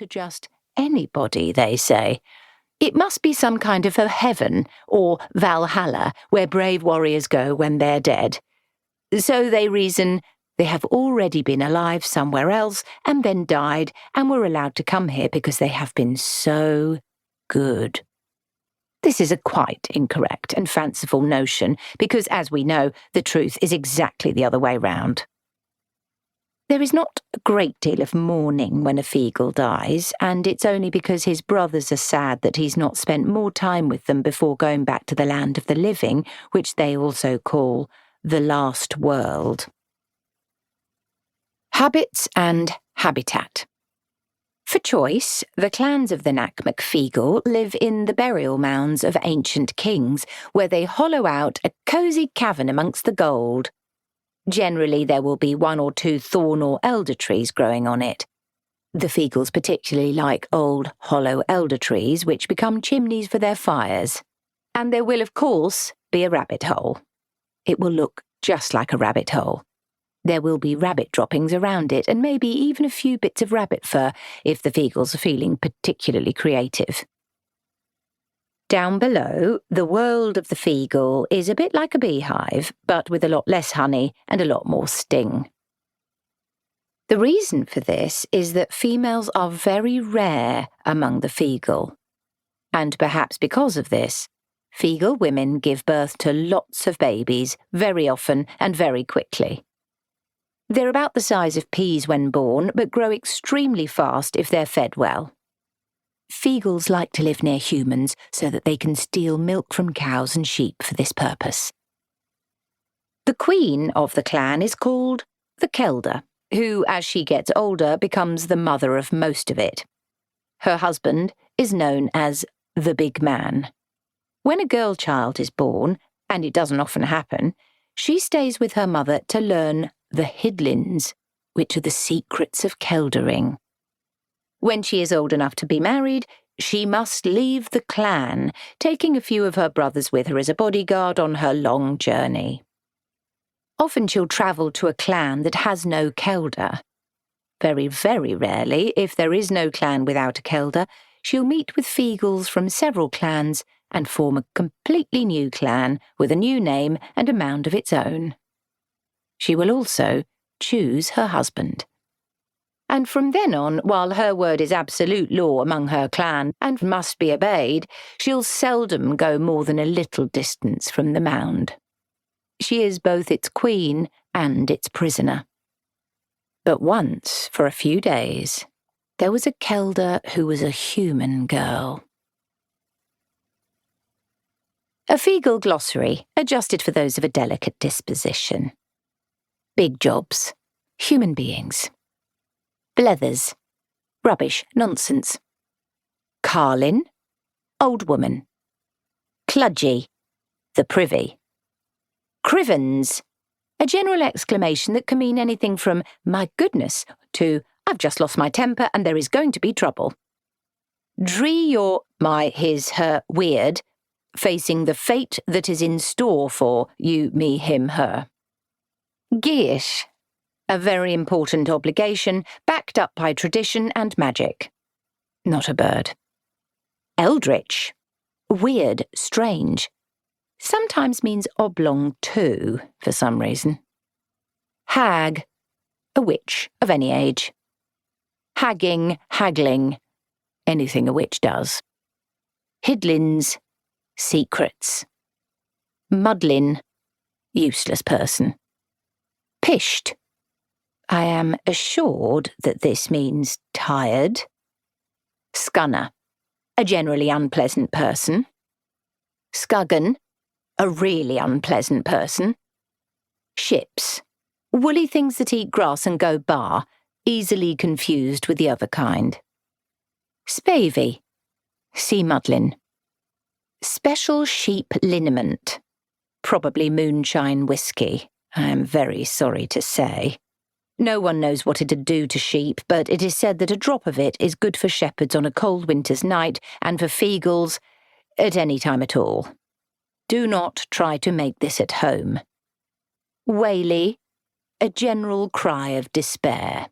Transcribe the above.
to just anybody, they say. It must be some kind of a heaven, or Valhalla, where brave warriors go when they're dead. So they reason they have already been alive somewhere else and then died and were allowed to come here because they have been so good. This is a quite incorrect and fanciful notion because, as we know, the truth is exactly the other way round. There is not a great deal of mourning when a Feegle dies, and it's only because his brothers are sad that he's not spent more time with them before going back to the land of the living, which they also call the last world. Habits and habitat. For choice, the clans of the Nacmacfeegle live in the burial mounds of ancient kings, where they hollow out a cosy cavern amongst the gold. Generally, there will be 1 or 2 thorn or elder trees growing on it. The Feegles particularly like old, hollow elder trees, which become chimneys for their fires. And there will, of course, be a rabbit hole. It will look just like a rabbit hole. There will be rabbit droppings around it, and maybe even a few bits of rabbit fur if the Feegles are feeling particularly creative. Down below, the world of the Feegle is a bit like a beehive, but with a lot less honey and a lot more sting. The reason for this is that females are very rare among the Feegle. And perhaps because of this, Feegle women give birth to lots of babies very often and very quickly. They're about the size of peas when born, but grow extremely fast if they're fed well. Feegles like to live near humans so that they can steal milk from cows and sheep for this purpose. The queen of the clan is called the Kelder, who, as she gets older, becomes the mother of most of it. Her husband is known as the big man. When a girl child is born, and it doesn't often happen, she stays with her mother to learn the Hidlins, which are the secrets of Keldering. When she is old enough to be married, she must leave the clan, taking a few of her brothers with her as a bodyguard on her long journey. Often she'll travel to a clan that has no Kelder. Very, very rarely, if there is no clan without a Kelder, she'll meet with Feegles from several clans and form a completely new clan with a new name and a mound of its own. She will also choose her husband. And from then on, while her word is absolute law among her clan and must be obeyed, she'll seldom go more than a little distance from the mound. She is both its queen and its prisoner. But once, for a few days, there was a Kelder who was a human girl. A Feegle glossary, adjusted for those of a delicate disposition. Big jobs. Human beings. Blethers. Rubbish, nonsense. Carlin. Old woman. Cludgy. The privy. Crivens. A general exclamation that can mean anything from "my goodness" to "I've just lost my temper and there is going to be trouble." Dree or my, his, her, weird, facing the fate that is in store for you, me, him, her. Geish. A very important obligation, backed up by tradition and magic. Not a bird. Eldritch. Weird, strange. Sometimes means oblong too, for some reason. Hag. A witch of any age. Hagging, haggling. Anything a witch does. Hidlins. Secrets. Muddlin. Useless person. Pisht. I am assured that this means tired. Scunner, a generally unpleasant person. Scuggan, a really unpleasant person. Ships, woolly things that eat grass and go bar, easily confused with the other kind. Spavey, sea muddlin. Special sheep liniment, probably moonshine whiskey, I am very sorry to say. No one knows what it'd do to sheep, but it is said that a drop of it is good for shepherds on a cold winter's night and for Feegles at any time at all. Do not try to make this at home. Waily, a general cry of despair.